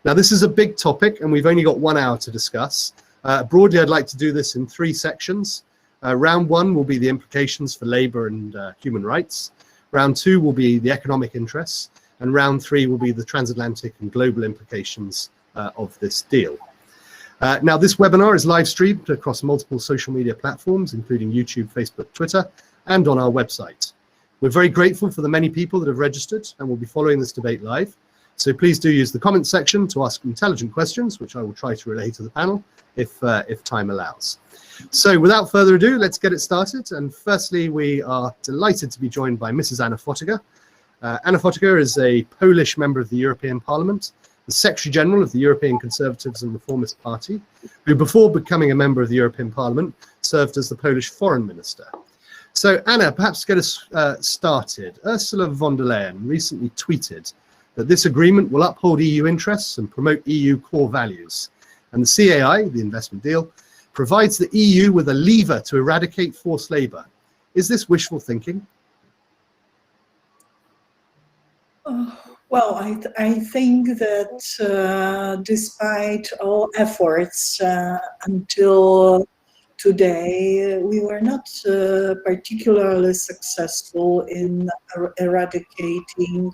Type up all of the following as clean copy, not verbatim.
Now, this is a big topic, and we've only got 1 hour to discuss. Broadly, I'd like to do this in 3 sections. Round 1 will be the implications for labour and human rights. Round 2 will be the economic interests. And round 3 will be the transatlantic and global implications of this deal. Now, this webinar is live streamed across multiple social media platforms, including YouTube, Facebook, Twitter, and on our website. We're very grateful for the many people that have registered and will be following this debate live. So please do use the comments section to ask intelligent questions, which I will try to relay to the panel if time allows. So without further ado, let's get it started. And firstly, we are delighted to be joined by Mrs. Anna Fotyga. Anna Fotyga is a Polish member of the European Parliament, the Secretary General of the European Conservatives and Reformist Party, who before becoming a member of the European Parliament served as the Polish Foreign Minister. So Anna, perhaps get us started. Ursula von der Leyen recently tweeted that this agreement will uphold EU interests and promote EU core values. And the CAI, the investment deal, provides the EU with a lever to eradicate forced labour. Is this wishful thinking? Well, I think that despite all efforts until today, we were not particularly successful in eradicating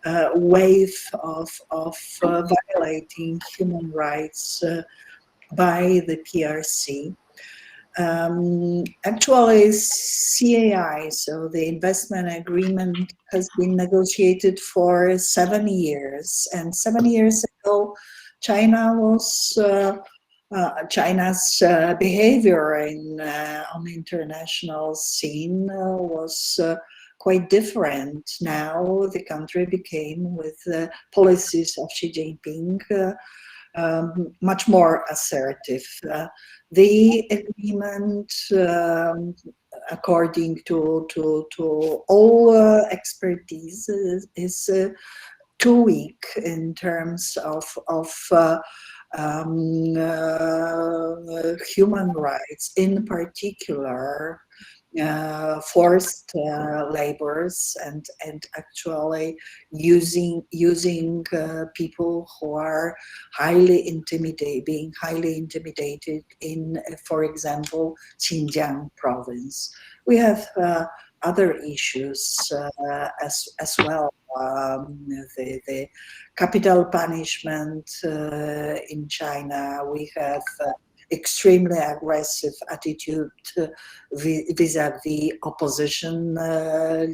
a wave of violating human rights by the PRC. Actually, CAI, so the investment agreement, has been negotiated for 7 years, and 7 years ago, China's behavior on the international scene was quite different. Now the country became, with the policies of Xi Jinping, much more assertive. The agreement, according to all expertise, is too weak in terms of human rights, in particular forced labors, and actually using people who are being highly intimidated in, for example, Xinjiang province. We have other issues as well. The capital punishment in China. We have extremely aggressive attitude vis-a-vis opposition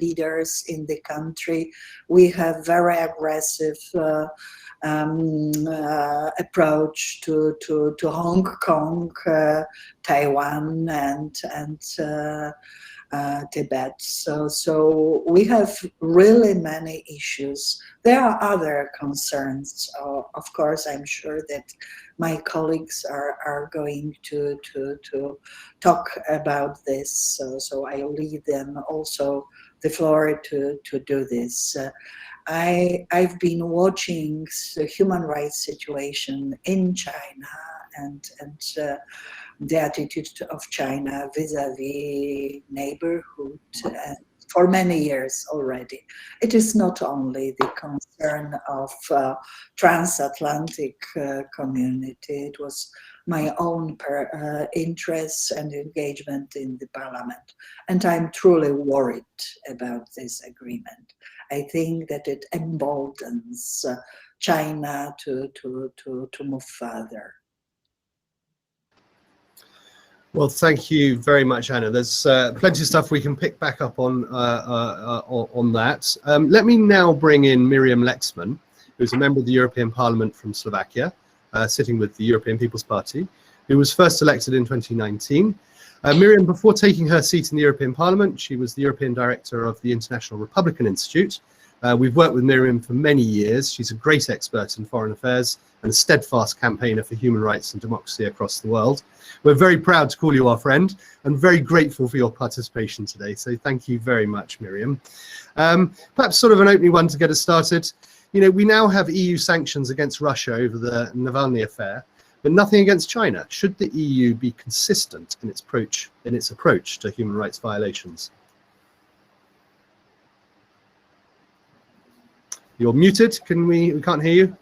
leaders in the country. We have very aggressive approach to Hong Kong, Taiwan, and Tibet. So we have really many issues. There are other concerns. Of course, I'm sure that my colleagues are going to talk about this. So I'll leave them also the floor to do this. I've been watching the human rights situation in China and the attitude of China vis-a-vis neighborhood for many years already. It is not only the concern of transatlantic community, it was my own interest and engagement in the parliament. And I'm truly worried about this agreement. I think that it emboldens China to move further. Well, thank you very much, Anna. There's plenty of stuff we can pick back up on that. Let me now bring in Miriam Lexman, who's a member of the European Parliament from Slovakia, sitting with the European People's Party, who was first elected in 2019. Miriam, before taking her seat in the European Parliament, she was the European Director of the International Republican Institute. We've worked with Miriam for many years. She's a great expert in foreign affairs and a steadfast campaigner for human rights and democracy across the world. We're very proud to call you our friend and very grateful for your participation today. So thank you very much, Miriam. Perhaps sort of an opening one to get us started. You know, we now have EU sanctions against Russia over the Navalny affair, but nothing against China. Should the EU be consistent in its approach to human rights violations? You're muted. We can't hear you.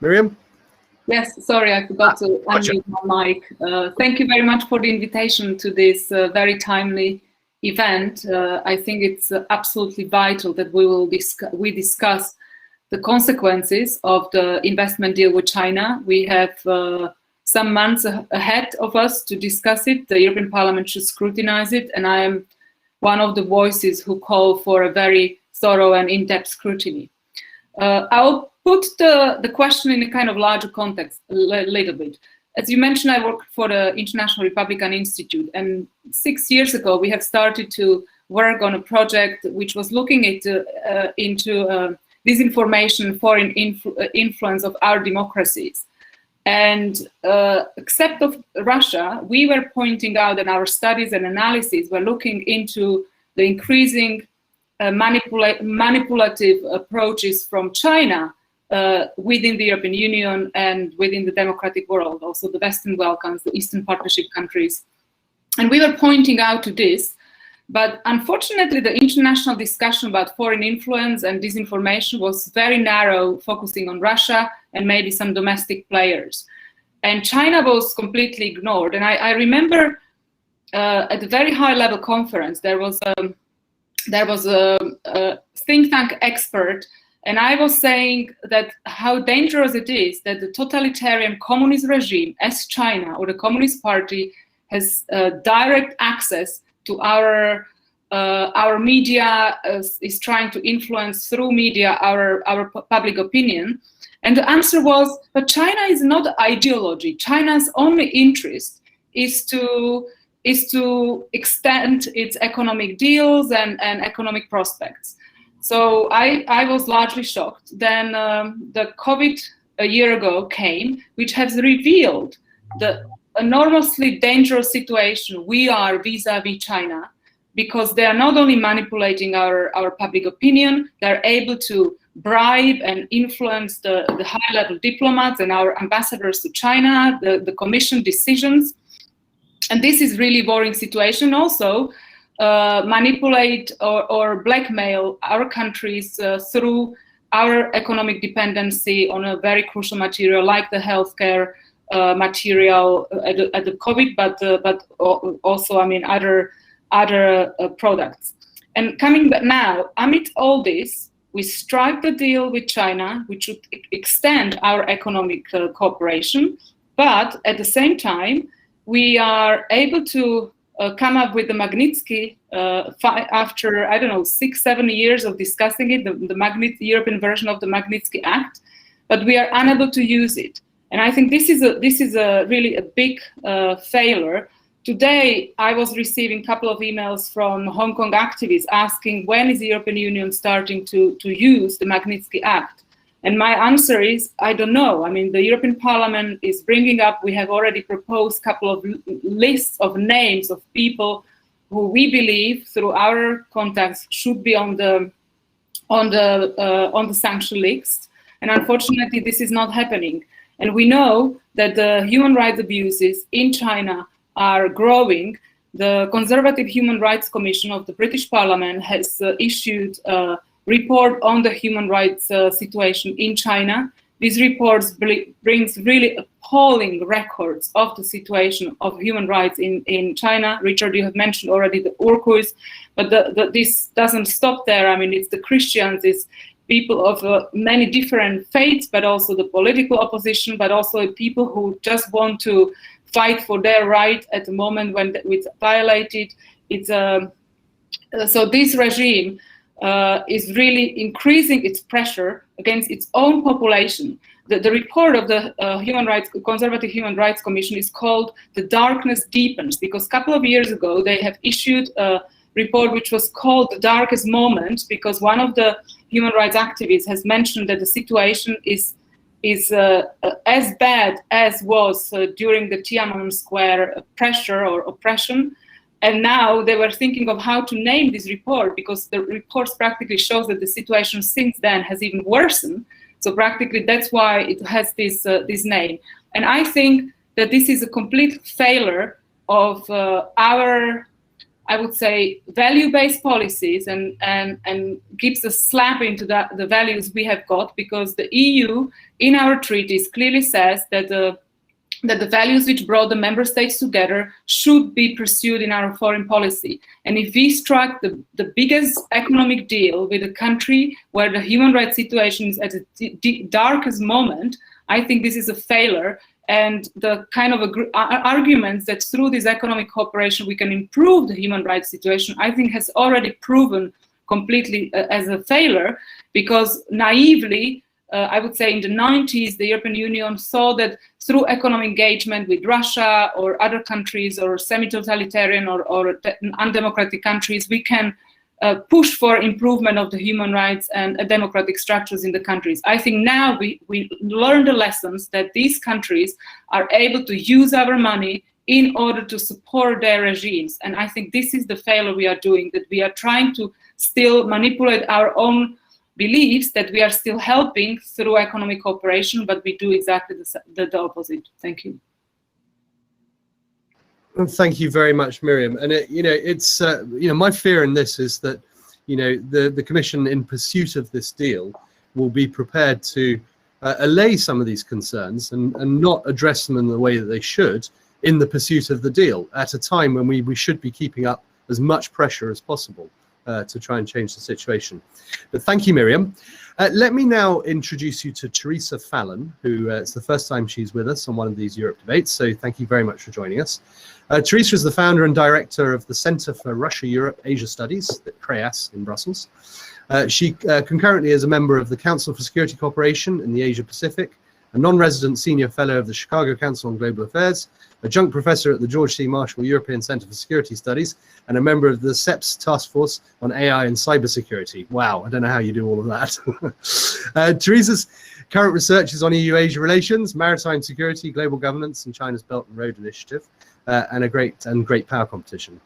Miriam? Yes, sorry, I forgot to unmute my mic. Thank you very much for the invitation to this very timely event. I think it's absolutely vital that we discuss the consequences of the investment deal with China. We have some months ahead of us to discuss it. The European Parliament should scrutinize it, and I am one of the voices who call for a very thorough and in-depth scrutiny. I'll put the question in a kind of larger context a little bit. As you mentioned, I work for the International Republican Institute, and 6 years ago we have started to work on a project which was looking into disinformation, foreign influence of our democracies. And except of Russia, we were pointing out that our studies and analyses were looking into the increasing manipulative approaches from China within the European Union and within the democratic world, also the Western Balkans, the Eastern Partnership countries. And we were pointing out to this, but unfortunately the international discussion about foreign influence and disinformation was very narrow, focusing on Russia and maybe some domestic players. And China was completely ignored. And I remember at a very high level conference, there was a think tank expert, and I was saying that how dangerous it is that the totalitarian communist regime as China or the Communist Party has direct access to our media, is trying to influence through media our public opinion. And the answer was, but China is not ideology. China's only interest is to extend its economic deals and economic prospects. So I was largely shocked. Then the COVID a year ago came, which has revealed the enormously dangerous situation we are vis-a-vis China, because they are not only manipulating our public opinion, they're able to bribe and influence the high-level diplomats and our ambassadors to China, the Commission decisions. And this is really worrying situation. Also, manipulate or blackmail our countries through our economic dependency on a very crucial material like the healthcare material at the COVID, but also, I mean, other products. And coming back now, amid all this, we strike the deal with China, which should extend our economic cooperation, but at the same time, we are able to come up with the Magnitsky after, I don't know, 6-7 years of discussing it, the European version of the Magnitsky Act, but we are unable to use it. And I think this is really a big failure. Today, I was receiving a couple of emails from Hong Kong activists asking when is the European Union starting to use the Magnitsky Act? And my answer is, I don't know. I mean, the European Parliament is bringing up, we have already proposed a couple of lists of names of people who we believe through our contacts should be on the sanction list. And unfortunately, this is not happening. And we know that the human rights abuses in China are growing. The Conservative Human Rights Commission of the British Parliament has issued a report on the human rights situation in China. These reports brings really appalling records of the situation of human rights in China. Richard, you have mentioned already the Uyghurs, but this doesn't stop there. I mean, it's the Christians, it's people of many different faiths, but also the political opposition, but also people who just want to fight for their right at the moment when it's violated. It's so this regime is really increasing its pressure against its own population. The report of the Conservative Human Rights Commission is called "The Darkness Deepens," because a couple of years ago they have issued a report which was called "The Darkest Moment," because one of the human rights activists has mentioned that the situation is as bad as was during the Tiananmen Square pressure or oppression. And now they were thinking of how to name this report, because the report practically shows that the situation since then has even worsened. So practically that's why it has this name. And I think that this is a complete failure of our I would say, value-based policies and gives a slap into the values we have got, because the EU in our treaties clearly says that the values which brought the member states together should be pursued in our foreign policy. And if we strike the biggest economic deal with a country where the human rights situation is at the darkest moment, I think this is a failure. And the kind of arguments that through this economic cooperation we can improve the human rights situation, I think has already proven completely as a failure, because naively, I would say in the 90s, the European Union saw that through economic engagement with Russia or other countries or semi-totalitarian or undemocratic countries, we can push for improvement of the human rights and democratic structures in the countries. I think now we learn the lessons that these countries are able to use our money in order to support their regimes. And I think this is the failure we are doing, that we are trying to still manipulate our own beliefs that we are still helping through economic cooperation, but we do exactly the opposite. Thank you. Well, thank you very much, Miriam. And it's my fear in this is that the Commission, in pursuit of this deal, will be prepared to allay some of these concerns and not address them in the way that they should in the pursuit of the deal, at a time when we should be keeping up as much pressure as possible to try and change the situation. But thank you, Miriam. Let me now introduce you to Teresa Fallon, who it's the first time she's with us on one of these Europe debates, so thank you very much for joining us. Teresa is the founder and director of the Center for Russia-Europe Asia Studies at CREAS in Brussels. She concurrently is a member of the Council for Security Cooperation in the Asia-Pacific, a non-resident senior fellow of the Chicago Council on Global Affairs, adjunct professor at the George C. Marshall European Center for Security Studies, and a member of the CEPS Task Force on AI and Cybersecurity. Wow, I don't know how you do all of that. Teresa's current research is on EU-Asia relations, maritime security, global governance, and China's Belt and Road Initiative, and a great power competition.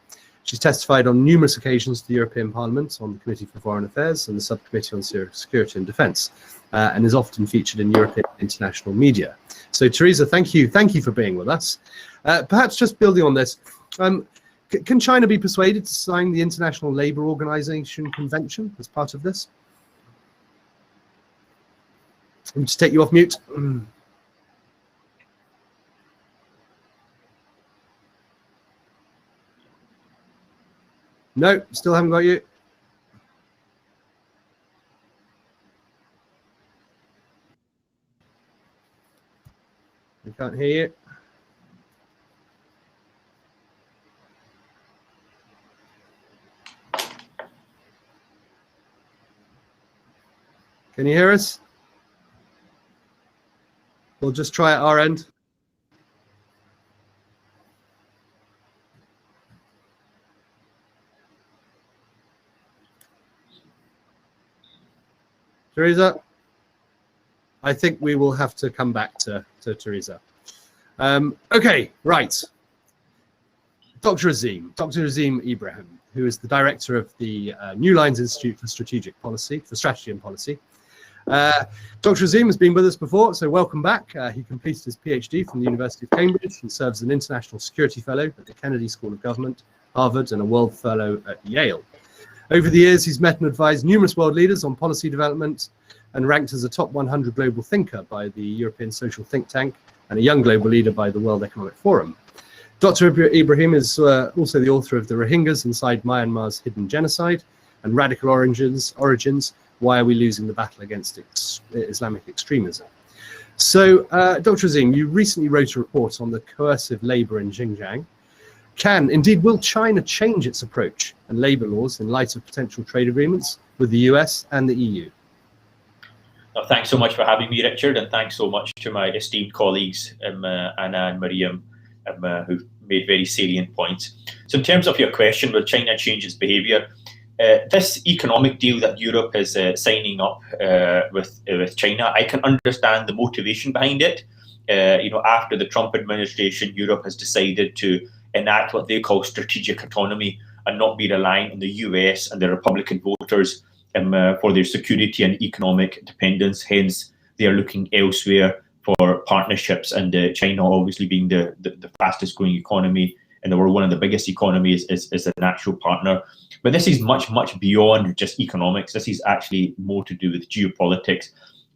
She's testified on numerous occasions to the European Parliament on the Committee for Foreign Affairs and the Subcommittee on Security and Defence, and is often featured in European international media. So Teresa, thank you for being with us. Perhaps just building on this, can China be persuaded to sign the International Labour Organization Convention as part of this? Let me just take you off mute. No, still haven't got you. We can't hear you. Can you hear us? We'll just try at our end. Teresa, I think we will have to come back to Teresa. Okay, right. Dr. Azim Ibrahim, who is the director of the New Lines Institute for Strategy and Policy. Dr. Azim has been with us before, so welcome back. He completed his PhD from the University of Cambridge and serves as an International Security Fellow at the Kennedy School of Government, Harvard, and a World Fellow at Yale. Over the years, he's met and advised numerous world leaders on policy development and ranked as a top 100 global thinker by the European Social Think Tank and a young global leader by the World Economic Forum. Dr. Ibrahim is also the author of The Rohingyas Inside Myanmar's Hidden Genocide and Radical Origins, Why Are We Losing the Battle Against Islamic Extremism? So, Dr. Azim, you recently wrote a report on the coercive labor in Xinjiang. Will China change its approach and labor laws in light of potential trade agreements with the US and the EU? Well, thanks so much for having me, Richard, and thanks so much to my esteemed colleagues, Anna and Miriam, who've made very salient points. So in terms of your question, will China change its behavior? This economic deal that Europe is signing up with China, I can understand the motivation behind it. After the Trump administration, Europe has decided to enact what they call strategic autonomy and not be reliant on the US and the Republican voters for their security and economic dependence. Hence, they are looking elsewhere for partnerships, and China obviously being the fastest growing economy in the world, one of the biggest economies, is a natural partner. But this is much, much beyond just economics. This is actually more to do with geopolitics.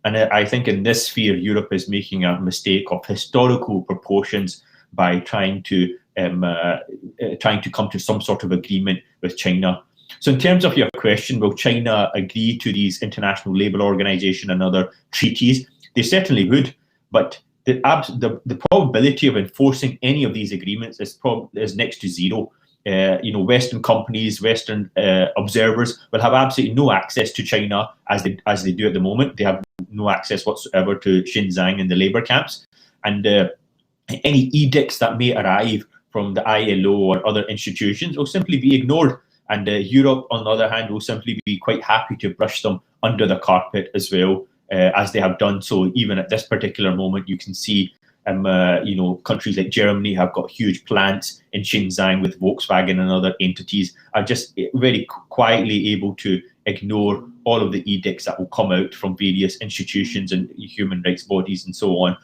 And I think in this sphere, Europe is making a mistake of historical proportions by trying to come to some sort of agreement with China. So in terms of your question, will China agree to these International Labour Organization and other treaties? They certainly would, but the probability of enforcing any of these agreements is next to zero. Western companies, Western observers will have absolutely no access to China as they do at the moment. They have no access whatsoever to Xinjiang and the labour camps. And any edicts that may arrive from the ILO or other institutions will simply be ignored. And Europe, on the other hand, will simply be quite happy to brush them under the carpet as well, as they have done so. Even at this particular moment, you can see countries like Germany have got huge plants in Xinjiang with Volkswagen and other entities, are just very quietly able to ignore all of the edicts that will come out from various institutions and human rights bodies and so on.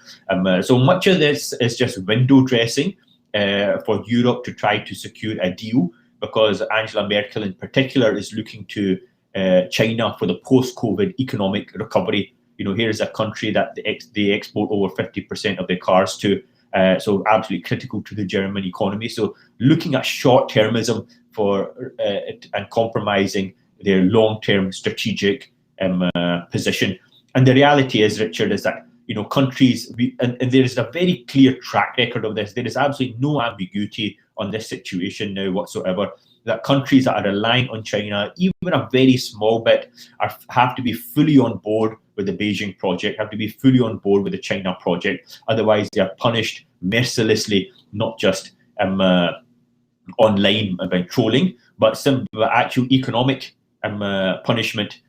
So much of this is just window dressing for Europe to try to secure a deal, because Angela Merkel in particular is looking to China for the post-COVID economic recovery. Here's a country that they export over 50% of their cars to, so absolutely critical to the German economy. So looking at short-termism and compromising their long-term strategic position. And the reality is, Richard, is that countries, and there is a very clear track record of this. There is absolutely no ambiguity on this situation now whatsoever, that countries that are relying on China, even a very small bit, have to be fully on board with the Beijing project, have to be fully on board with the China project. Otherwise, they are punished mercilessly, not just online by trolling, but actual economic punishment.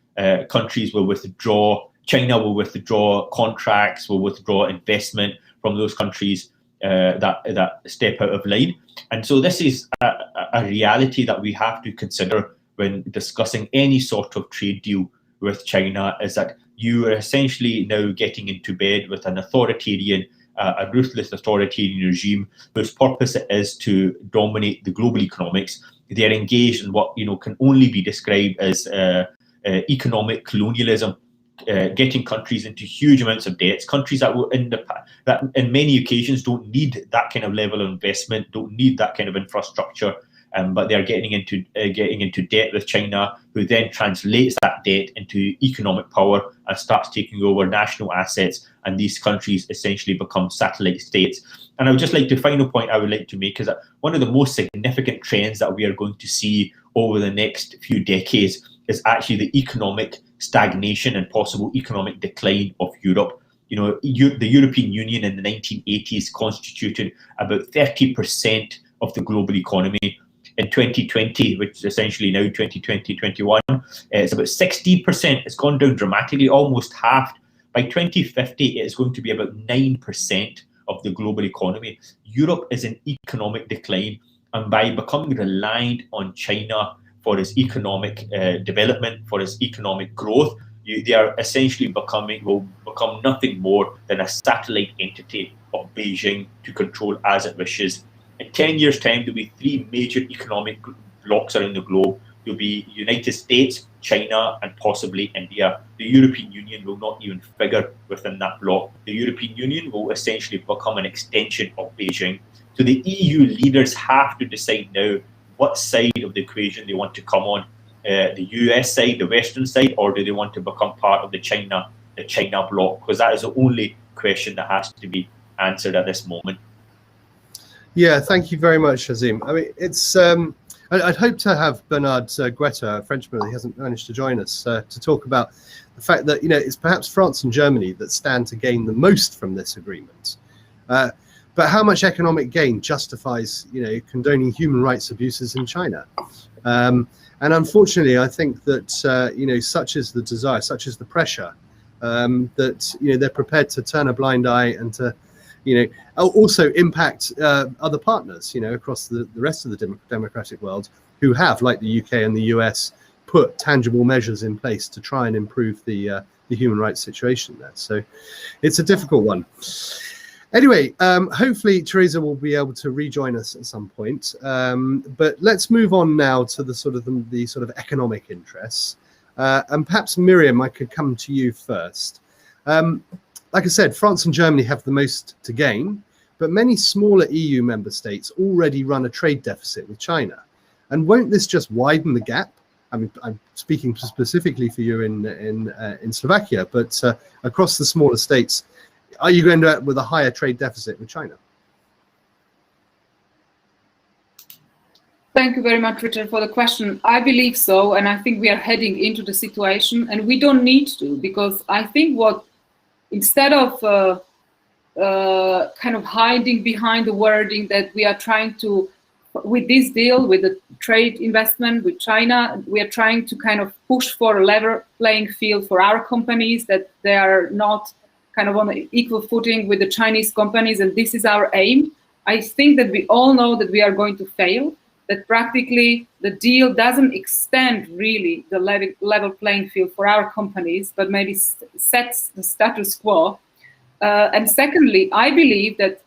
Countries will withdraw, China will withdraw contracts, will withdraw investment from those countries that step out of line. And so this is a reality that we have to consider when discussing any sort of trade deal with China, is that you are essentially now getting into bed with an authoritarian, a ruthless authoritarian regime whose purpose it is to dominate the global economics. They are engaged in what can only be described as economic colonialism, getting countries into huge amounts of debts, countries that will that in many occasions don't need that kind of level of investment, don't need that kind of infrastructure, but they are getting into debt with China, who then translates that debt into economic power and starts taking over national assets, and these countries essentially become satellite states. And I would just like to, final point I would like to make is that one of the most significant trends that we are going to see over the next few decades is actually the economic stagnation and possible economic decline of Europe. The European Union in the 1980s constituted about 30% of the global economy. In 2020, which is essentially now 2020-21, it's about 16%. It's gone down dramatically, almost halved. By 2050, it is going to be about 9% of the global economy. Europe is in economic decline, and by becoming reliant on China for its economic development, for its economic growth, they are essentially will become nothing more than a satellite entity of Beijing to control as it wishes. In 10 years' time, there'll be three major economic blocs around the globe. There'll be United States, China, and possibly India. The European Union will not even figure within that bloc. The European Union will essentially become an extension of Beijing. So the EU leaders have to decide now what side of the equation they want to come on, the US side, the Western side, or do they want to become part of the China bloc? Because that is the only question that has to be answered at this moment. Yeah, thank you very much, Hazim. I mean, it's I'd hope to have Bernard Guetta, a Frenchman, he hasn't managed to join us, to talk about the fact that it's perhaps France and Germany that stand to gain the most from this agreement. But how much economic gain justifies, condoning human rights abuses in China? And unfortunately, I think that such is the desire, such is the pressure, that they're prepared to turn a blind eye and to also impact other partners, across the rest of the democratic world, who have, like the UK and the US, put tangible measures in place to try and improve the human rights situation there. So it's a difficult one. Anyway, hopefully Teresa will be able to rejoin us at some point. But let's move on now to the sort of economic interests. And perhaps Miriam, I could come to you first. Like I said, France and Germany have the most to gain, but many smaller EU member states already run a trade deficit with China. And won't this just widen the gap? I mean, I'm speaking specifically for you in Slovakia, but across the smaller states, are you going to end up with a higher trade deficit with China? Thank you very much, Richard, for the question. I believe so, and I think we are heading into the situation, and we don't need to, because I think instead of kind of hiding behind the wording that we are trying to, with this deal, with the trade investment with China, we are trying to kind of push for a level playing field for our companies, that they are not kind of on an equal footing with the Chinese companies, and this is our aim. I think that we all know that we are going to fail, that practically the deal doesn't extend really the level playing field for our companies, but maybe sets the status quo. And secondly, I believe that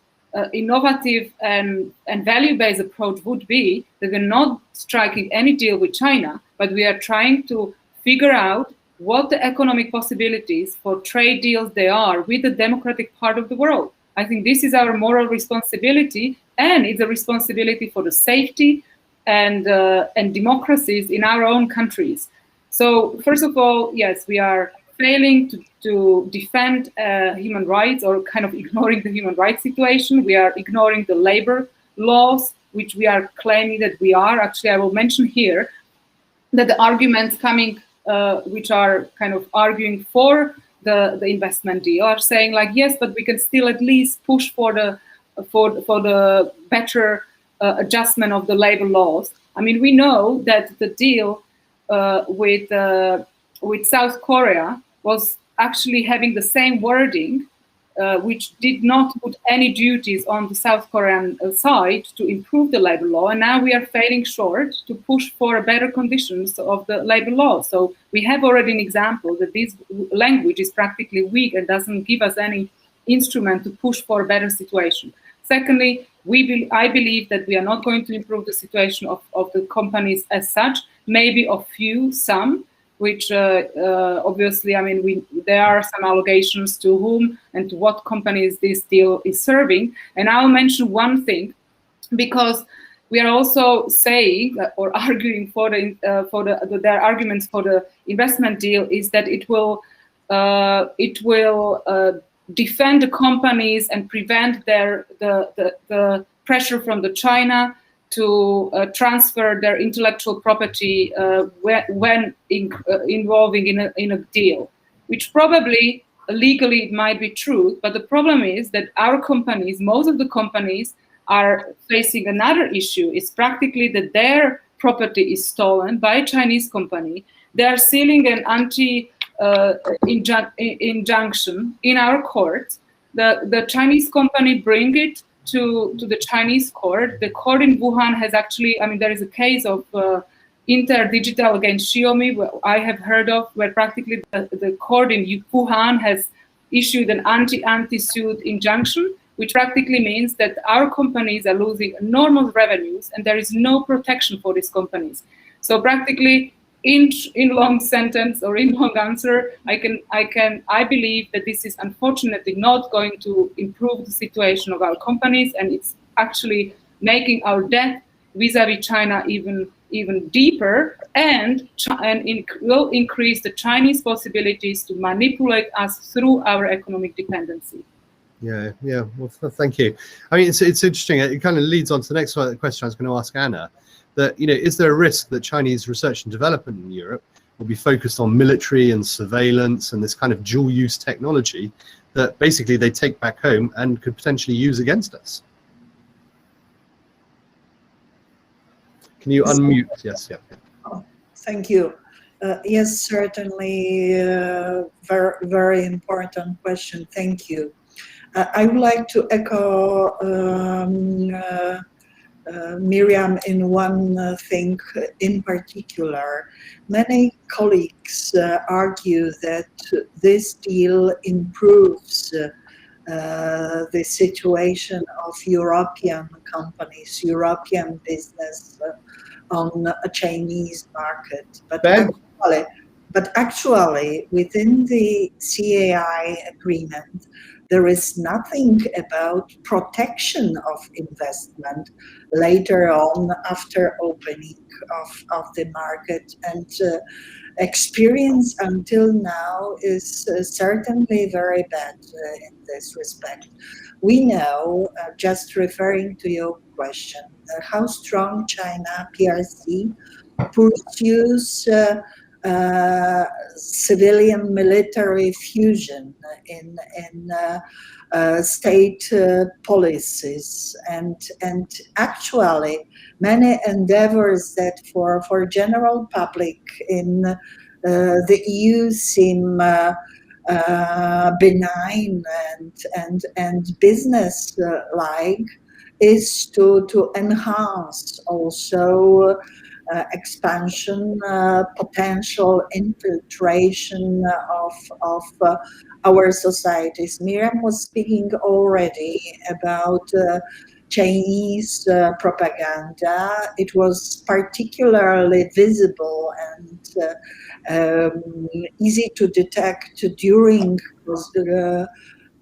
innovative and value-based approach would be that we're not striking any deal with China, but we are trying to figure out what the economic possibilities for trade deals there are with the democratic part of the world. I think this is our moral responsibility, and it's a responsibility for the safety and democracies in our own countries. So first of all, yes, we are failing to defend human rights, or kind of ignoring the human rights situation. We are ignoring the labor laws, which we are claiming that we are. Actually, I will mention here that the arguments coming, which are kind of arguing for the investment deal, are saying like, yes, but we can still at least push for the better adjustment of the labor laws. I mean, we know that the deal with South Korea was actually having the same wording, which did not put any duties on the South Korean side to improve the labor law. And now we are failing short to push for better conditions of the labor law. So we have already an example that this language is practically weak and doesn't give us any instrument to push for a better situation. Secondly, I believe that we are not going to improve the situation of the companies as such, maybe of some, which obviously, I mean, there are some allegations to whom and to what companies this deal is serving. And I'll mention one thing, because we are also saying or arguing for their arguments for the investment deal is that it will defend the companies and prevent the pressure from the China to transfer their intellectual property when involving in a deal, which probably legally might be true. But the problem is that our companies, most of the companies, are facing another issue. It's practically that their property is stolen by a Chinese company. They are sealing an injunction in our court. The Chinese company bring it to the Chinese court. The court in Wuhan has actually, I mean, there is a case of InterDigital against Xiaomi, where I have heard of, where practically the court in Wuhan has issued an anti-suit injunction, which practically means that our companies are losing enormous revenues and there is no protection for these companies. So practically, in long sentence or in long answer, I believe that this is unfortunately not going to improve the situation of our companies, and it's actually making our debt vis-a-vis China even deeper, and will increase the Chinese possibilities to manipulate us through our economic dependency. Yeah. Well, thank you. I mean, it's interesting. It kind of leads on to the next question I was going to ask Anna. That, you know, is there a risk that Chinese research and development in Europe will be focused on military and surveillance and this kind of dual-use technology that basically they take back home and could potentially use against us? Can you unmute? Yes, yeah. Oh, thank you. Yes, certainly, very, very important question. Thank you. I would like to echo Miriam in one thing in particular. Many colleagues argue that this deal improves the situation of European companies, European business on a Chinese market. Ben? But actually, within the CAI agreement, there is nothing about protection of investment later on after opening of the market. And experience until now is certainly very bad in this respect. We know, just referring to your question, how strong China PRC pursues civilian military fusion in state policies, and actually many endeavors that for general public in the EU seem benign and business like is to enhance also expansion, potential infiltration of our societies. Miriam was speaking already about Chinese propaganda. It was particularly visible and easy to detect during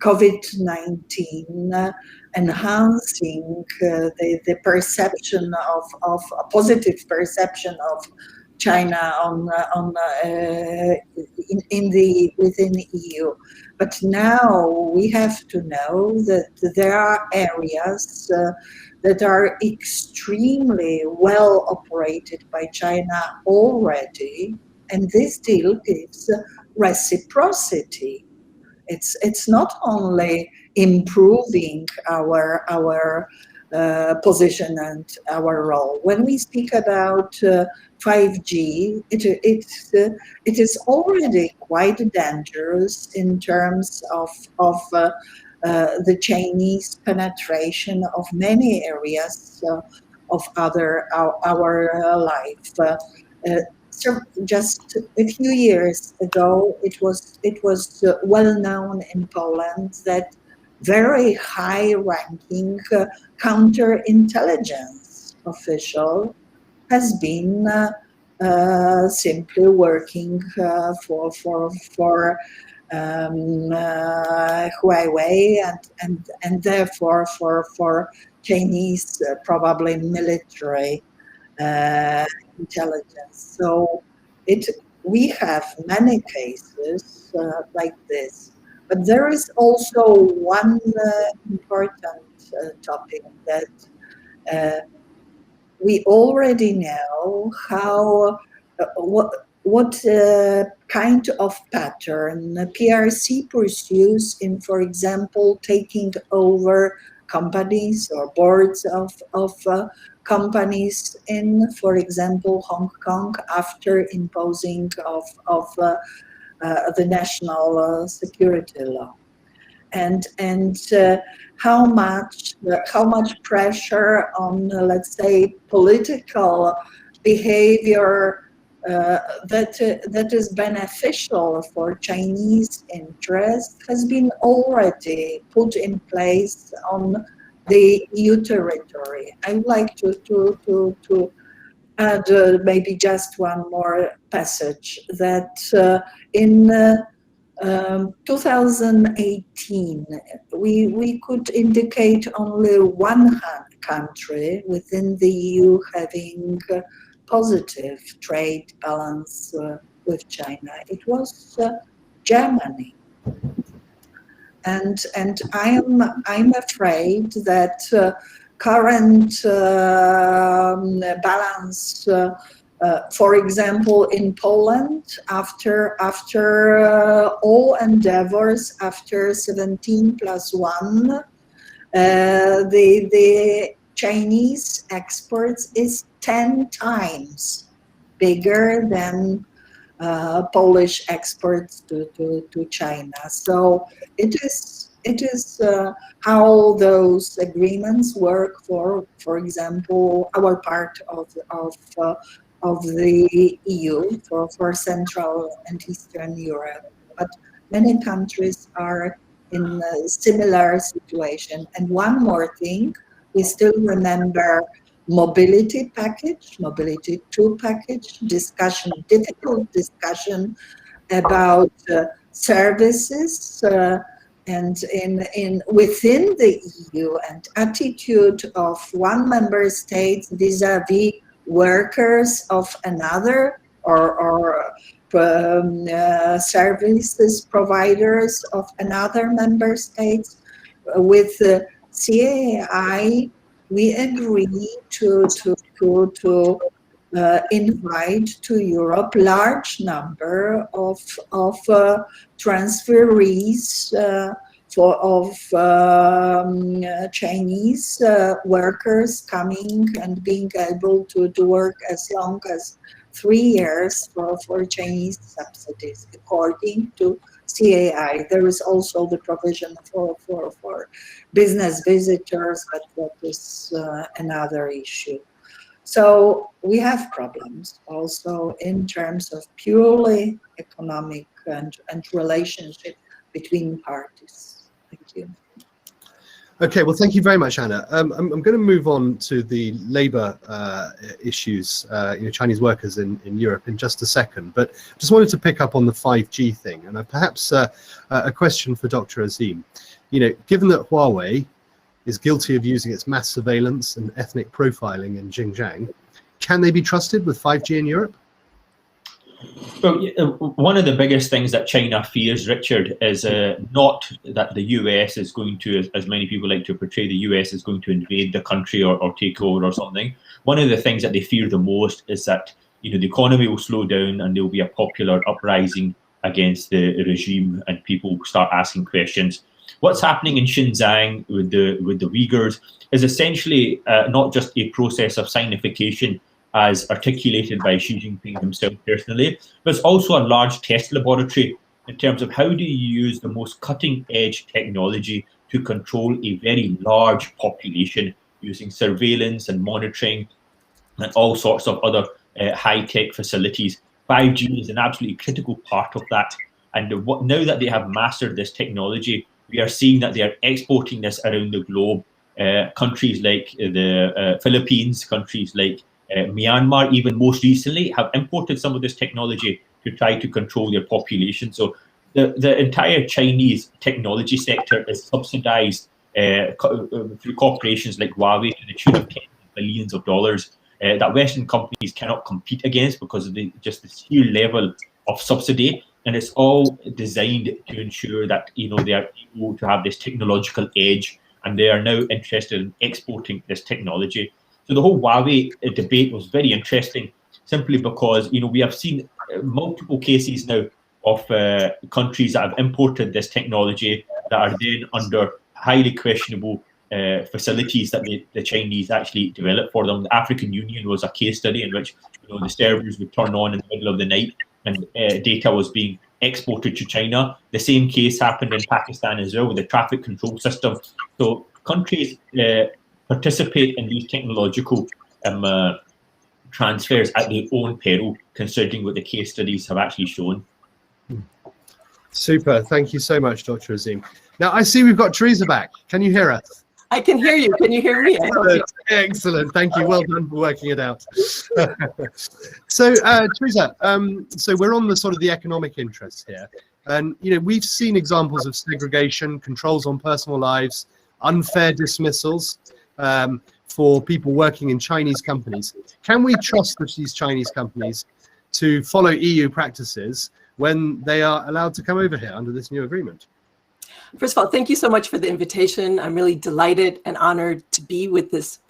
COVID-19, enhancing the perception of a positive perception of China within the EU. But now we have to know that there are areas that are extremely well operated by China already, and this deal gives reciprocity. It's not only improving our position and our role. When we speak about 5G, it is already quite dangerous in terms of the Chinese penetration of many areas of our life. So just a few years ago, it was well known in Poland that very high-ranking counterintelligence official has been simply working for Huawei and therefore for Chinese probably military intelligence. So we have many cases like this, but there is also one important topic that we already know how what kind of pattern PRC pursues in, for example, taking over companies or boards of companies in, for example, Hong Kong after imposing of the national security law, and how much pressure on let's say political behavior that is beneficial for Chinese interests has been already put in place on the EU territory. I would like to add maybe just one more passage that in 2018 we could indicate only one country within the EU having positive trade balance with China. It was Germany. And I'm afraid that current balance, for example, in Poland, after all endeavors, after 17+1, the Chinese exports is 10 times bigger than Polish exports to China. So it is how those agreements work for example, our part of the EU for Central and Eastern Europe. But many countries are in a similar situation. And one more thing, we still remember mobility package, mobility 2 package, discussion, difficult discussion about services and in within the EU, and attitude of one member state vis-a-vis workers of another, or services providers of another member state. With CAI, we agree to invite to Europe large number of transferees of Chinese workers coming and being able to work as long as 3 years for Chinese subsidies, according to CAI. There is also the provision for business visitors, but that is another issue. So we have problems also in terms of purely economic and relationship between parties. Thank you. Okay, well, thank you very much, Anna. I'm going to move on to the labour issues, Chinese workers in Europe in just a second, but just wanted to pick up on the 5G thing, and perhaps a question for Dr. Azim. Given that Huawei is guilty of using its mass surveillance and ethnic profiling in Xinjiang, can they be trusted with 5G in Europe? Well, one of the biggest things that China fears, Richard, is not that the US is going to, as many people like to portray, the US is going to invade the country or take over or something. One of the things that they fear the most is that the economy will slow down and there will be a popular uprising against the regime and people will start asking questions. What's happening in Xinjiang with the Uyghurs is essentially not just a process of signification as articulated by Xi Jinping himself personally, but it's also a large test laboratory in terms of how do you use the most cutting-edge technology to control a very large population using surveillance and monitoring and all sorts of other high-tech facilities. 5G is an absolutely critical part of that. And now that they have mastered this technology, we are seeing that they are exporting this around the globe. Countries like the Philippines, countries like Myanmar, even most recently, have imported some of this technology to try to control their population. So the entire Chinese technology sector is subsidized through corporations like Huawei to the tune of tens of billions of dollars that Western companies cannot compete against because of just the sheer level of subsidy. And it's all designed to ensure that they are able to have this technological edge, and they are now interested in exporting this technology. So the whole Huawei debate was very interesting, simply because we have seen multiple cases now of countries that have imported this technology that are then under highly questionable facilities that the Chinese actually developed for them. The African Union was a case study in which the servers would turn on in the middle of the night and data was being exported to China. The same case happened in Pakistan as well with the traffic control system. So countries participate in these technological transfers at their own peril, considering what the case studies have actually shown. Super. Thank you so much, Dr. Azim. Now, I see we've got Teresa back. Can you hear us? I can hear you. Can you hear me? Excellent. Thank you. Well done for working it out. So, Teresa, so we're on the sort of the economic interests here. And, we've seen examples of segregation, controls on personal lives, unfair dismissals for people working in Chinese companies. Can we trust these Chinese companies to follow EU practices when they are allowed to come over here under this new agreement? First of all, thank you so much for the invitation. I'm really delighted and honored to be with this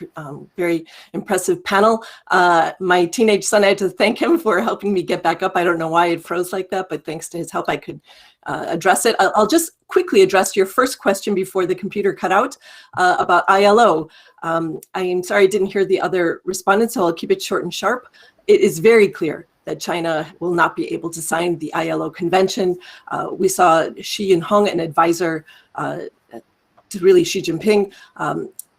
very impressive panel. My teenage son, I had to thank him for helping me get back up. I don't know why it froze like that, but thanks to his help, I could address it. I'll just quickly address your first question before the computer cut out about ILO. I am sorry I didn't hear the other respondents, so I'll keep it short and sharp. It is very clear that China will not be able to sign the ILO convention. We saw Xi Jinping, an advisor to really Xi Jinping,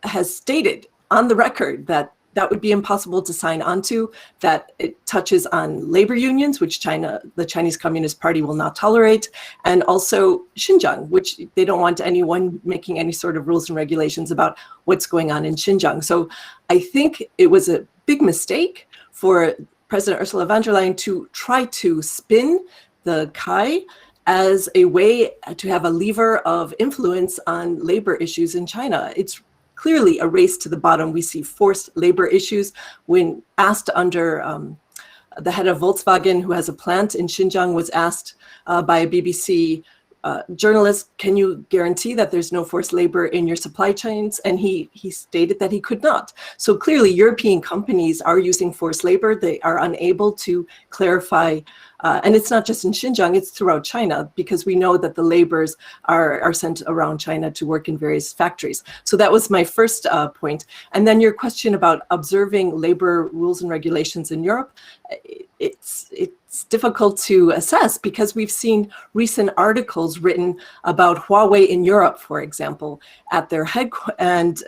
has stated on the record that that would be impossible to sign onto, that it touches on labor unions, which the Chinese Communist Party will not tolerate, and also Xinjiang, which they don't want anyone making any sort of rules and regulations about what's going on in Xinjiang. So I think it was a big mistake for President Ursula von der Leyen to try to spin the KAI as a way to have a lever of influence on labor issues in China. It's clearly a race to the bottom. We see forced labor issues. When asked under the head of Volkswagen, who has a plant in Xinjiang, was asked by a BBC journalist, can you guarantee that there's no forced labor in your supply chains? And he stated that he could not. So clearly European companies are using forced labor. They are unable to clarify, and it's not just in Xinjiang, it's throughout China, because we know that the laborers are sent around China to work in various factories. So that was my first point. And then your question about observing labor rules and regulations in Europe, it's difficult to assess because we've seen recent articles written about Huawei in Europe, for example, at their headquarters, and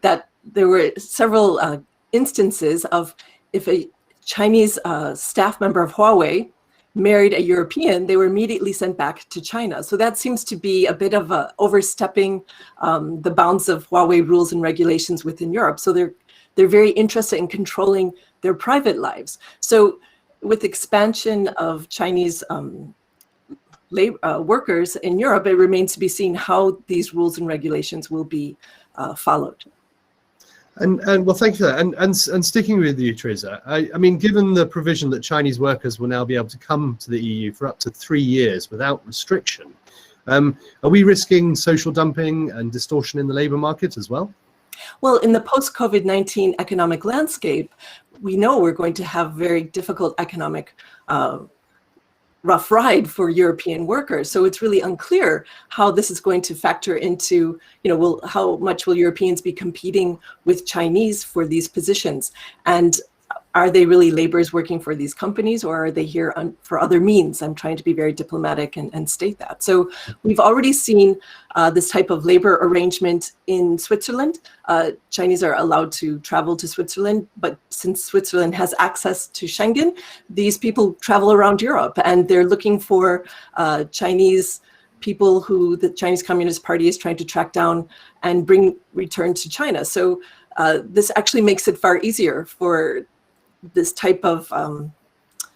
that there were several instances of if a Chinese staff member of Huawei married a European, they were immediately sent back to China. So that seems to be a bit of overstepping the bounds of Huawei rules and regulations within Europe. So they're very interested in controlling their private lives. So with expansion of Chinese workers in Europe, it remains to be seen how these rules and regulations will be followed. And well, thank you for that. And sticking with you, Teresa, I mean, given the provision that Chinese workers will now be able to come to the EU for up to 3 years without restriction, are we risking social dumping and distortion in the labour market as well? Well, in the post-COVID-19 economic landscape, we know we're going to have very difficult economic rough ride for European workers. So it's really unclear how this is going to factor into, how much will Europeans be competing with Chinese for these positions? And are they really laborers working for these companies, or are they here for other means? I'm trying to be very diplomatic and state that. So we've already seen this type of labor arrangement in Switzerland. Chinese are allowed to travel to Switzerland, but since Switzerland has access to Schengen, these people travel around Europe, and they're looking for Chinese people who the Chinese Communist Party is trying to track down and return to China. So this actually makes it far easier for this type of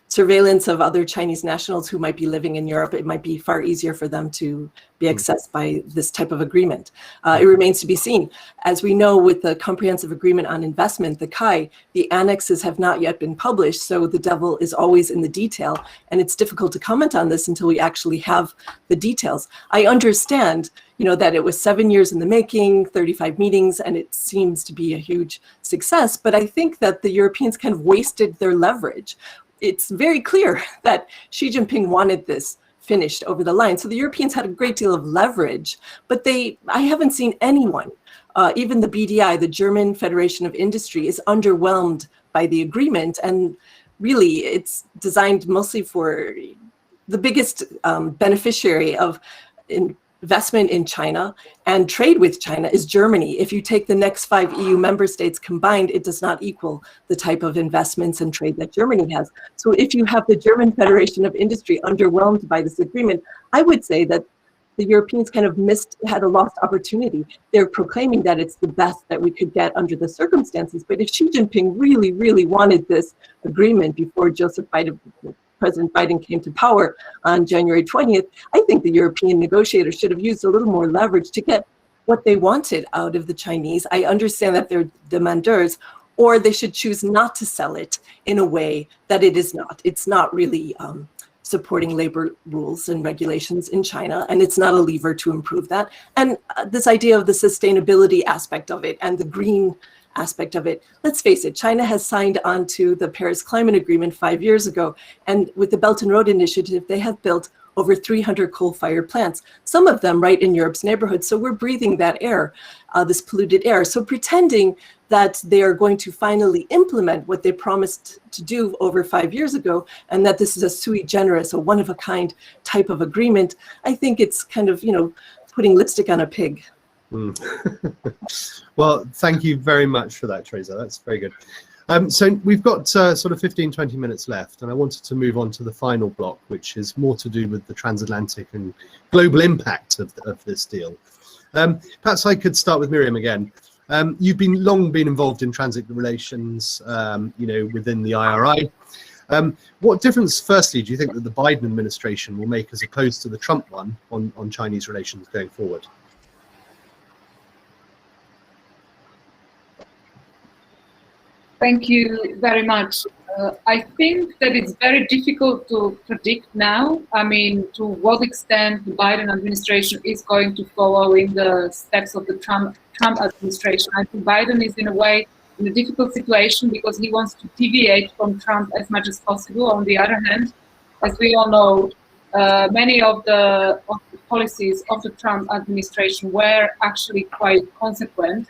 surveillance of other Chinese nationals who might be living in Europe. It might be far easier for them to be accessed by this type of agreement. It remains to be seen. As we know, with the Comprehensive Agreement on Investment, the KAI, the annexes have not yet been published, so the devil is always in the detail, and it's difficult to comment on this until we actually have the details. I understand that it was 7 years in the making, 35 meetings, and it seems to be a huge success. But I think that the Europeans kind of wasted their leverage. It's very clear that Xi Jinping wanted this finished over the line. So the Europeans had a great deal of leverage, but I haven't seen anyone, even the BDI, the German Federation of Industry, is underwhelmed by the agreement. And really, it's designed mostly for the biggest beneficiary of investment in China and trade with China is Germany. If you take the next 5 EU member states combined, it does not equal the type of investments and trade that Germany has. So if you have the German Federation of Industry underwhelmed by this agreement, I would say that the Europeans kind of had a lost opportunity. They're proclaiming that it's the best that we could get under the circumstances. But if Xi Jinping really, really wanted this agreement before President Biden came to power on January 20th, I think the European negotiators should have used a little more leverage to get what they wanted out of the Chinese. I understand that they're demandeurs, or they should choose not to sell it in a way that it is not. It's not really supporting labor rules and regulations in China, and it's not a lever to improve that. And this idea of the sustainability aspect of it and the green aspect of it. Let's face it, China has signed on to the Paris Climate Agreement 5 years ago. And with the Belt and Road Initiative, they have built over 300 coal-fired plants, some of them right in Europe's neighborhood. So we're breathing that air, this polluted air. So pretending that they are going to finally implement what they promised to do over 5 years ago, and that this is a sui generis, a one-of-a-kind type of agreement, I think it's kind of, putting lipstick on a pig. Well, thank you very much for that, Teresa. That's very good. So we've got sort of 15-20 minutes left, and I wanted to move on to the final block, which is more to do with the transatlantic and global impact of this deal. Perhaps I could start with Miriam again. You've long been involved in transit relations, within the IRI. What difference, firstly, do you think that the Biden administration will make as opposed to the Trump one on Chinese relations going forward? Thank you very much. I think that it's very difficult to predict now. I mean, to what extent the Biden administration is going to follow in the steps of the Trump administration. I think Biden is in a way in a difficult situation because he wants to deviate from Trump as much as possible. On the other hand, as we all know, many of the policies of the Trump administration were actually quite consequent.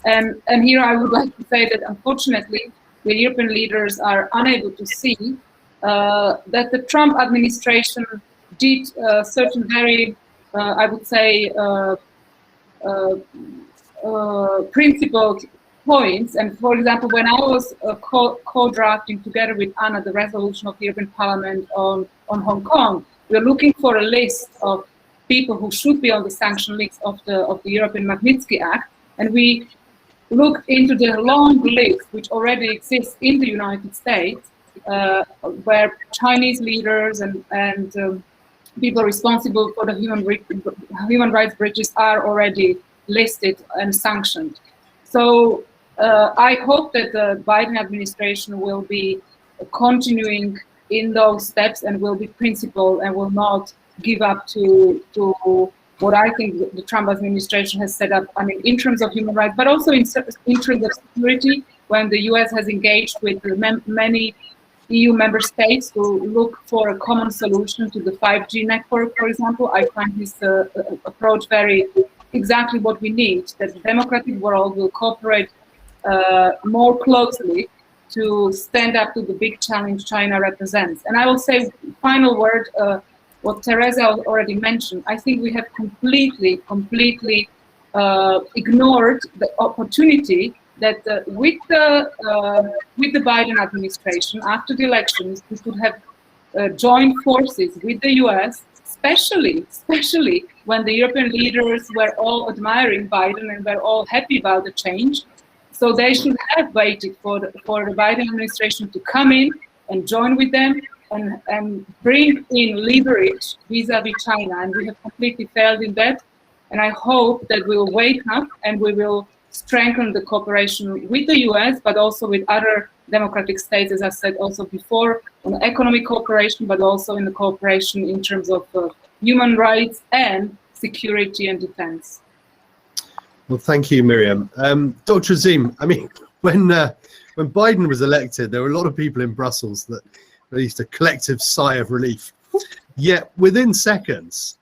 And here I would like to say that unfortunately, the European leaders are unable to see that the Trump administration did certain very, I would say, principled points. And for example, when I was co-drafting together with Anna the resolution of the European Parliament on Hong Kong, we were looking for a list of people who should be on the sanction list of the European Magnitsky Act, and we looked into the long list which already exists in the United States, where Chinese leaders and people responsible for the human rights breaches are already listed and sanctioned. So I hope that the Biden administration will be continuing in those steps and will be principled and will not give up to what I think the Trump administration has set up, I mean, in terms of human rights, but also in terms of security, when the US has engaged with many EU member states to look for a common solution to the 5G network, for example. I find this approach very exactly what we need, that the democratic world will cooperate more closely to stand up to the big challenge China represents. And I will say, final word, what Teresa already mentioned, I think we have completely ignored the opportunity that with the Biden administration after the elections, we could have joined forces with the US, especially when the European leaders were all admiring Biden and were all happy about the change. So they should have waited for the Biden administration to come in and join with them and bring in leverage vis-a-vis China. And we have completely failed in that. And I hope that we will wake up and we will strengthen the cooperation with the US, but also with other democratic states, as I said also before, on economic cooperation, but also in the cooperation in terms of human rights and security and defense. Well, thank you, Miriam. Dr. Azim, I mean, when Biden was elected, there were a lot of people in Brussels that released a collective sigh of relief. Yet within seconds,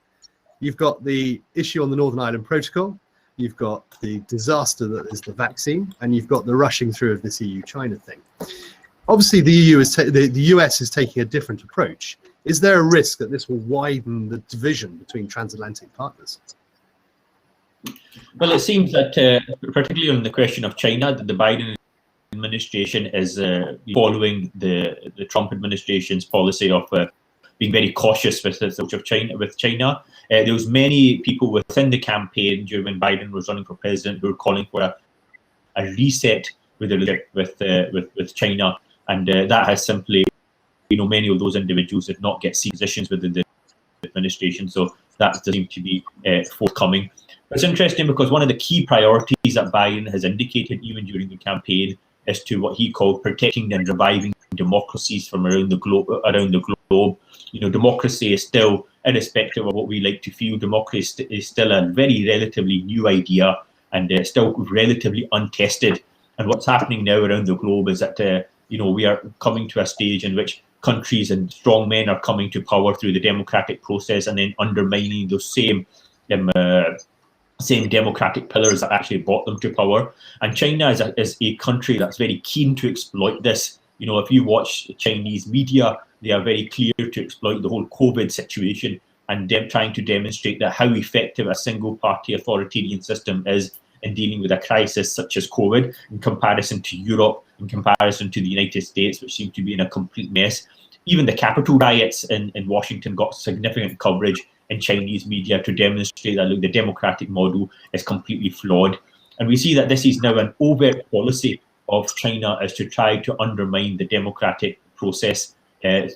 you've got the issue on the Northern Ireland Protocol, you've got the disaster that is the vaccine, and you've got the rushing through of this EU-China thing. Obviously, the US is taking a different approach. Is there a risk that this will widen the division between transatlantic partners? Well, it seems that, particularly on the question of China, that the Biden administration is following the Trump administration's policy of being very cautious with the approach of China. There was many people within the campaign during when Biden was running for president who were calling for a reset with the relationship with China, and that has simply, many of those individuals did not get positions within the administration, so that doesn't seem to be forthcoming. It's interesting because one of the key priorities that Biden has indicated even during the campaign is to what he called protecting and reviving democracies from around the globe. Democracy is still, irrespective of what we like to feel, democracy is still a very relatively new idea and still relatively untested. And what's happening now around the globe is that we are coming to a stage in which countries and strong men are coming to power through the democratic process and then undermining those same democratic pillars that actually brought them to power. And China is a country that's very keen to exploit this. If you watch Chinese media, they are very clear to exploit the whole COVID situation and trying to demonstrate that how effective a single-party authoritarian system is in dealing with a crisis such as COVID, in comparison to Europe, in comparison to the United States, which seem to be in a complete mess. Even the Capitol riots in Washington got significant coverage in Chinese media to demonstrate that, look, the democratic model is completely flawed. And we see that this is now an overt policy of China, is to try to undermine the democratic process,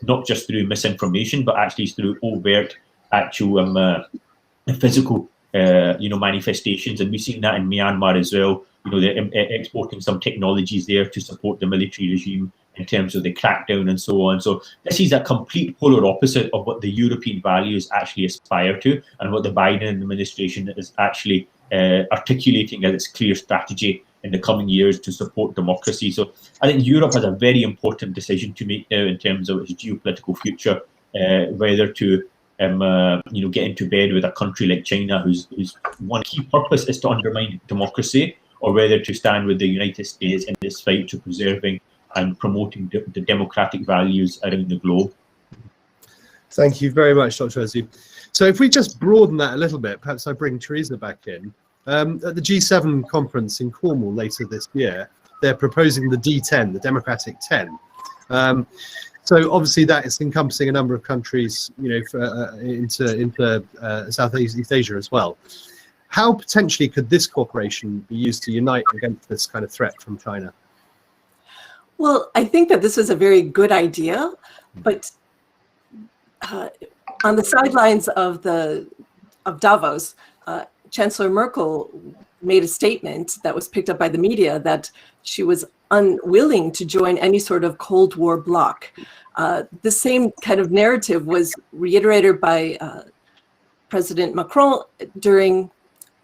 not just through misinformation, but actually through overt, actual physical manifestations. And we've seen that in Myanmar as well. They're exporting some technologies there to support the military regime in terms of the crackdown and so on. So this is a complete polar opposite of what the European values actually aspire to, and what the Biden administration is actually articulating as its clear strategy in the coming years to support democracy. So I think Europe has a very important decision to make now in terms of its geopolitical future, whether to get into bed with a country like China, whose one key purpose is to undermine democracy, or whether to stand with the United States in this fight to preserving and promoting the democratic values around the globe. Thank you very much, Dr. Ozzie. So if we just broaden that a little bit, perhaps I bring Teresa back in. At the G7 conference in Cornwall later this year, they're proposing the D10, the Democratic 10. So obviously that is encompassing a number of countries, into Southeast Asia as well. How potentially could this cooperation be used to unite against this kind of threat from China? Well, I think that this is a very good idea, but on the sidelines of Davos, Chancellor Merkel made a statement that was picked up by the media that she was unwilling to join any sort of Cold War bloc. The same kind of narrative was reiterated by President Macron during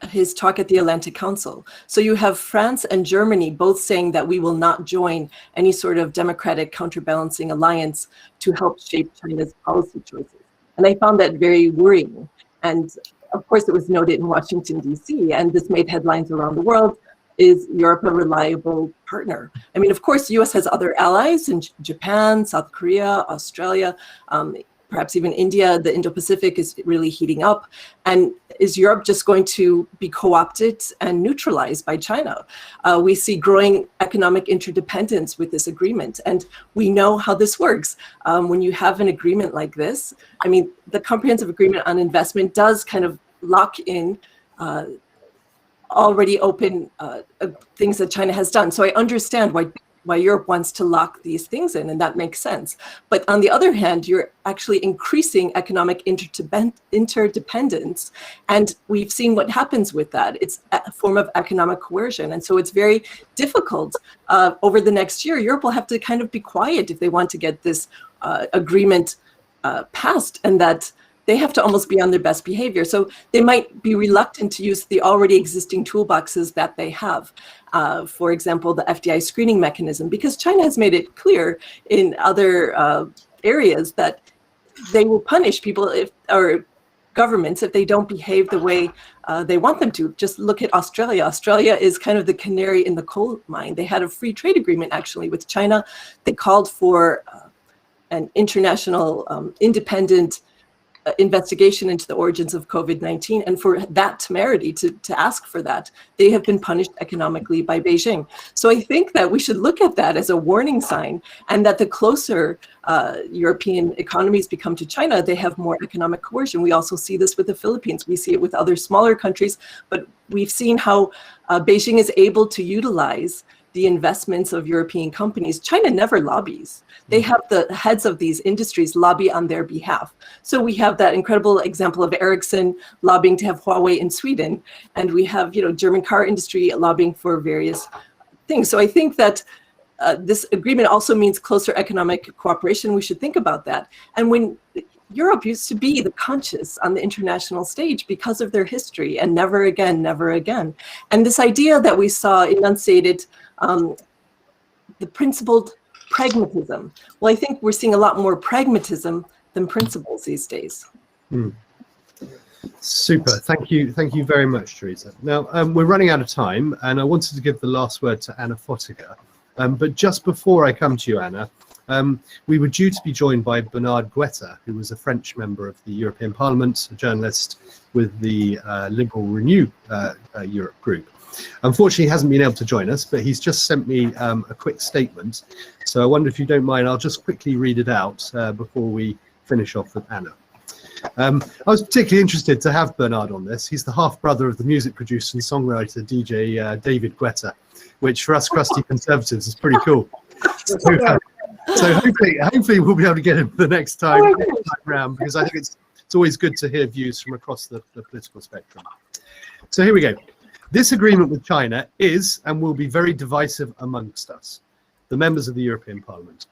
his talk at the Atlantic Council. So you have France and Germany both saying that we will not join any sort of democratic counterbalancing alliance to help shape China's policy choices. And I found that very worrying. And of course, it was noted in Washington, D.C., and this made headlines around the world. Is Europe a reliable partner? I mean, of course, the U.S. has other allies in Japan, South Korea, Australia, perhaps even India. The Indo-Pacific is really heating up. And is Europe just going to be co-opted and neutralized by China? We see growing economic interdependence with this agreement. And we know how this works. When you have an agreement like this, I mean, the Comprehensive Agreement on Investment does kind of lock in already open things that China has done. So I understand why Europe wants to lock these things in, and that makes sense. But on the other hand, you're actually increasing economic interdependence, and we've seen what happens with that. It's a form of economic coercion, and so it's very difficult. Over the next year, Europe will have to kind of be quiet if they want to get this agreement passed, and that they have to almost be on their best behavior. So they might be reluctant to use the already existing toolboxes that they have. For example, the FDI screening mechanism, because China has made it clear in other areas that they will punish people or governments if they don't behave the way they want them to. Just look at Australia. Australia is kind of the canary in the coal mine. They had a free trade agreement actually with China. They called for an international independent investigation into the origins of COVID-19, and for that temerity to ask for that, they have been punished economically by Beijing. So I think that we should look at that as a warning sign, and that the closer European economies become to China, they have more economic coercion. We also see this with the Philippines. We see it with other smaller countries, but we've seen how Beijing is able to utilize the investments of European companies. China never lobbies. They have the heads of these industries lobby on their behalf. So we have that incredible example of Ericsson lobbying to have Huawei in Sweden, and we have, German car industry lobbying for various things. So I think that this agreement also means closer economic cooperation. We should think about that. And when Europe used to be the conscious on the international stage because of their history, and never again, never again. And this idea that we saw enunciated, the principled pragmatism. Well, I think we're seeing a lot more pragmatism than principles these days. Super. Thank you very much, Teresa. Now, we're running out of time, and I wanted to give the last word to Anna Fotyga. But just before I come to you, Anna, we were due to be joined by Bernard Guetta, who was a French member of the European Parliament, a journalist with the Liberal Renew Europe group. Unfortunately, he hasn't been able to join us, but he's just sent me a quick statement. So I wonder if you don't mind, I'll just quickly read it out before we finish off with Anna. I was particularly interested to have Bernard on this. He's the half-brother of the music producer and songwriter DJ David Guetta, which for us crusty conservatives is pretty cool. So hopefully we'll be able to get him the next time round, because I think it's always good to hear views from across the political spectrum. So here we go. This agreement with China is and will be very divisive amongst us, the members of the European Parliament.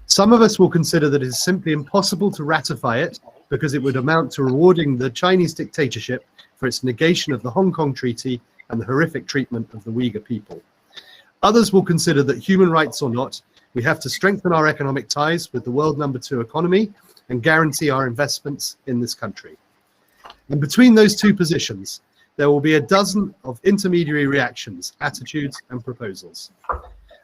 Some of us will consider that it is simply impossible to ratify it because it would amount to rewarding the Chinese dictatorship for its negation of the Hong Kong Treaty and the horrific treatment of the Uyghur people. Others will consider that, human rights or not, we have to strengthen our economic ties with the world #2 economy and guarantee our investments in this country. And between those two positions, there will be a dozen of intermediary reactions, attitudes, and proposals.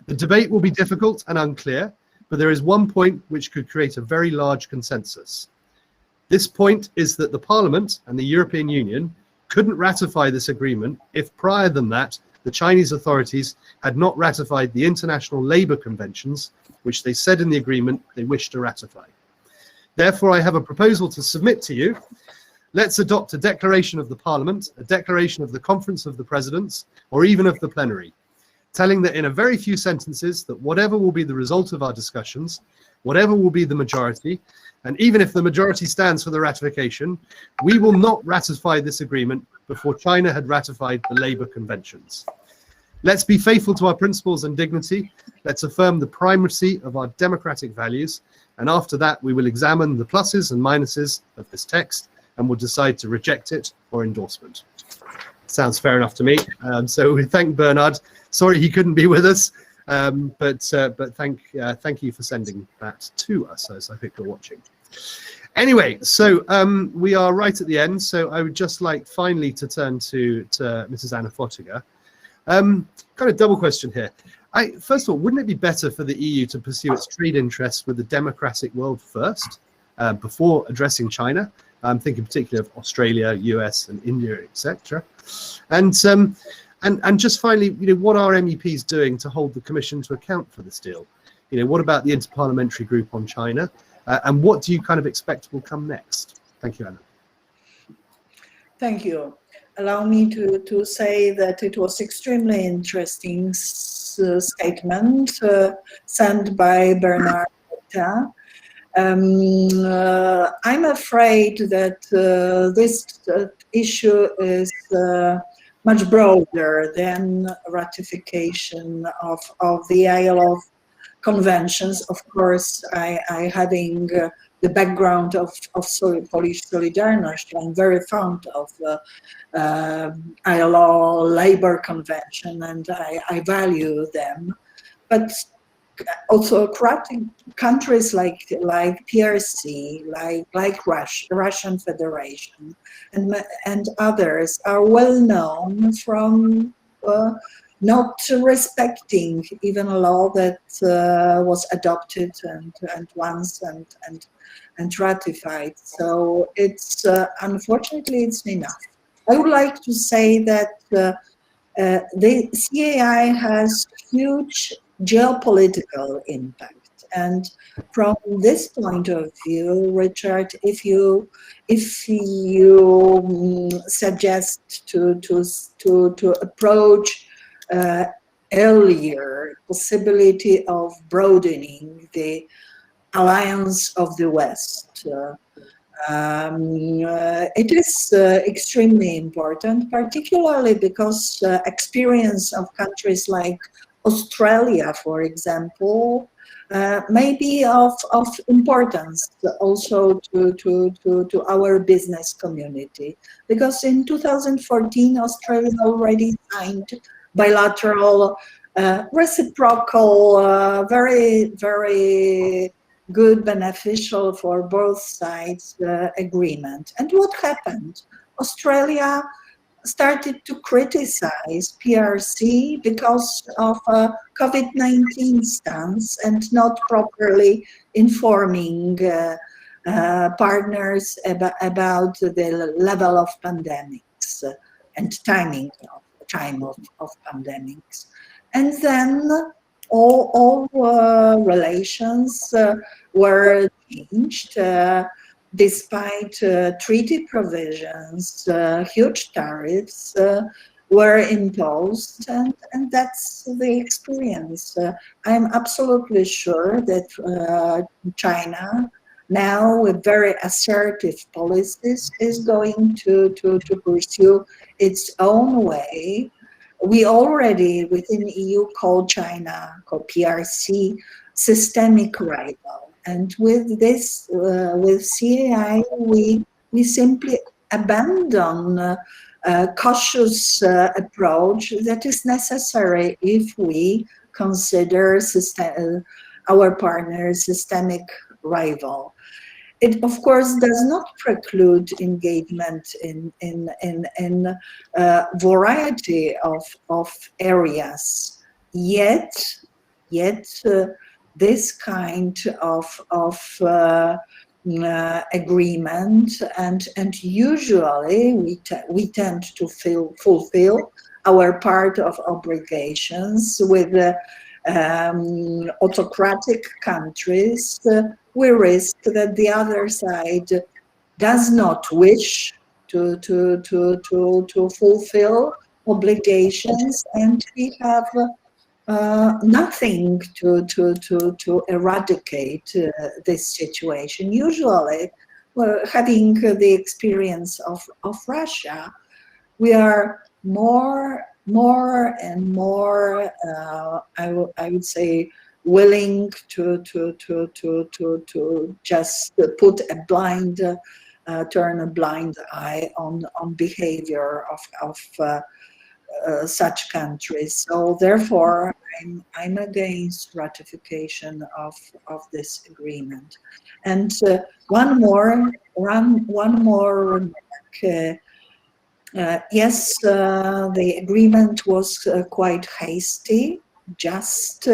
The debate will be difficult and unclear, but there is one point which could create a very large consensus. This point is that the Parliament and the European Union couldn't ratify this agreement if prior than that, the Chinese authorities had not ratified the International Labour Conventions, which they said in the agreement they wished to ratify. Therefore, I have a proposal to submit to you. Let's adopt a declaration of the Parliament, a declaration of the Conference of the Presidents, or even of the plenary, telling that in a very few sentences that whatever will be the result of our discussions, whatever will be the majority, and even if the majority stands for the ratification, we will not ratify this agreement before China had ratified the Labour Conventions. Let's be faithful to our principles and dignity. Let's affirm the primacy of our democratic values. And after that, we will examine the pluses and minuses of this text and will decide to reject it or endorsement. Sounds fair enough to me. So we thank Bernard. Sorry he couldn't be with us, but thank you for sending that to us, as I think you're watching. Anyway, so we are right at the end. So I would just like finally to turn to Mrs. Anna Fotyga. Kind of double question here. First of all, wouldn't it be better for the EU to pursue its trade interests with the democratic world first, before addressing China? I'm thinking particularly of Australia, US, and India, etc. And just finally, what are MEPs doing to hold the Commission to account for this deal? What about the Interparliamentary Group on China? And what do you kind of expect will come next? Thank you, Anna. Thank you. Allow me to say that it was extremely interesting statement sent by Bernard Guetta. I'm afraid that this issue is much broader than ratification of the ILO conventions. Of course, I having the background of Polish Solidarność, I'm very fond of ILO labor convention, and I value them. But also countries like PRC, like Russia, the Russian Federation, and others are well known from not respecting even a law that was adopted and once and ratified. So it's unfortunately it's enough. I would like to say that the CAI has huge geopolitical impact, and from this point of view, Richard, if you suggest to approach earlier possibility of broadening the alliance of the West, it is extremely important, particularly because experience of countries like Australia, for example, may be of importance also to our business community, because in 2014 Australia already signed bilateral, reciprocal, very, very good, beneficial for both sides agreement. And what happened? Australia started to criticize PRC because of a COVID-19 stance and not properly informing partners about the level of pandemics and time of pandemics. And then all relations were changed. Despite treaty provisions, huge tariffs were imposed, and that's the experience. I'm absolutely sure that China, now with very assertive policies, is going to pursue its own way. We already, within EU, call PRC, systemic rival. And with this, with CAI, we simply abandon a cautious approach that is necessary if we consider our partner systemic rival. It, of course, does not preclude engagement in a variety of areas. Yet this kind of agreement, and usually we tend to fulfill our part of obligations with autocratic countries. We risk that the other side does not wish to fulfill obligations, and we have nothing to eradicate this situation. Usually, having the experience of Russia, we are more and more, I would say, willing to just put a blind, turn a blind eye on behavior of such countries. So therefore, I'm against ratification of this agreement. And one more remark. Yes, the agreement was quite hasty, just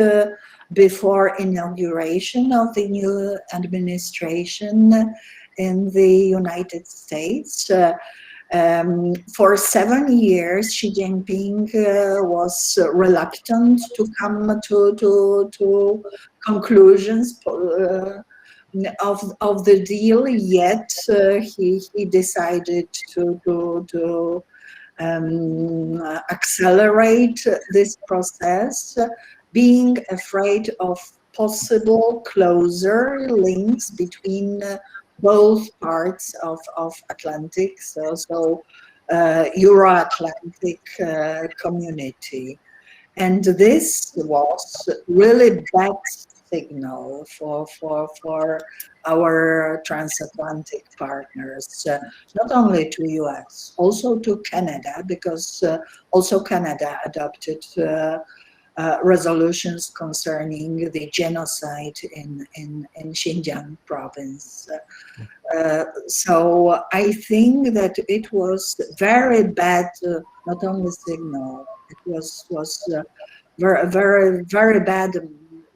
before inauguration of the new administration in the United States. For 7 years, Xi Jinping was reluctant to come to conclusions of the deal, yet he decided to accelerate this process, being afraid of possible closer links between both parts of Atlantic, so Euro-Atlantic community. And this was really bad signal for our transatlantic partners, not only to US, also to Canada, because also Canada adopted resolutions concerning the genocide in Xinjiang province. So I think that it was very bad, not only signal, it was very bad,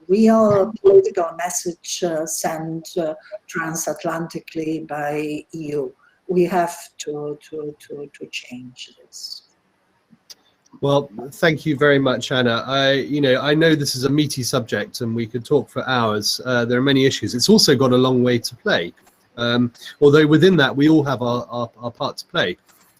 real political message sent transatlantically by EU. We have to change this. Well, thank you very much, Anna. I know this is a meaty subject and we could talk for hours. There are many issues. It's also got a long way to play. Although within that, we all have our part to play.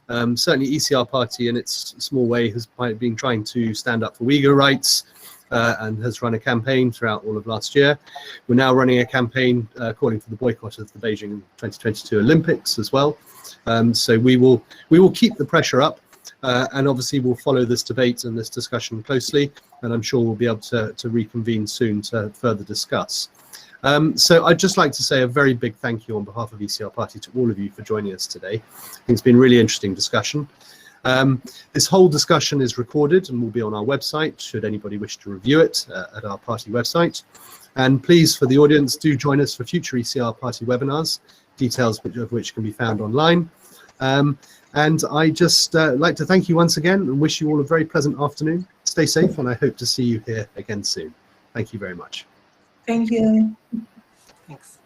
Certainly ECR Party in its small way has been trying to stand up for Uyghur rights and has run a campaign throughout all of last year. We're now running a campaign calling for the boycott of the Beijing 2022 Olympics as well. So we will keep the pressure up. And obviously we'll follow this debate and this discussion closely, and I'm sure we'll be able to reconvene soon to further discuss. So I'd just like to say a very big thank you on behalf of ECR Party to all of you for joining us today. I think it's been a really interesting discussion. This whole discussion is recorded and will be on our website, should anybody wish to review it at our party website. And please, for the audience, do join us for future ECR Party webinars, details of which can be found online. And I just like to thank you once again and wish you all a very pleasant afternoon. Stay safe, and I hope to see you here again soon. Thank you very much. Thank you. Thanks.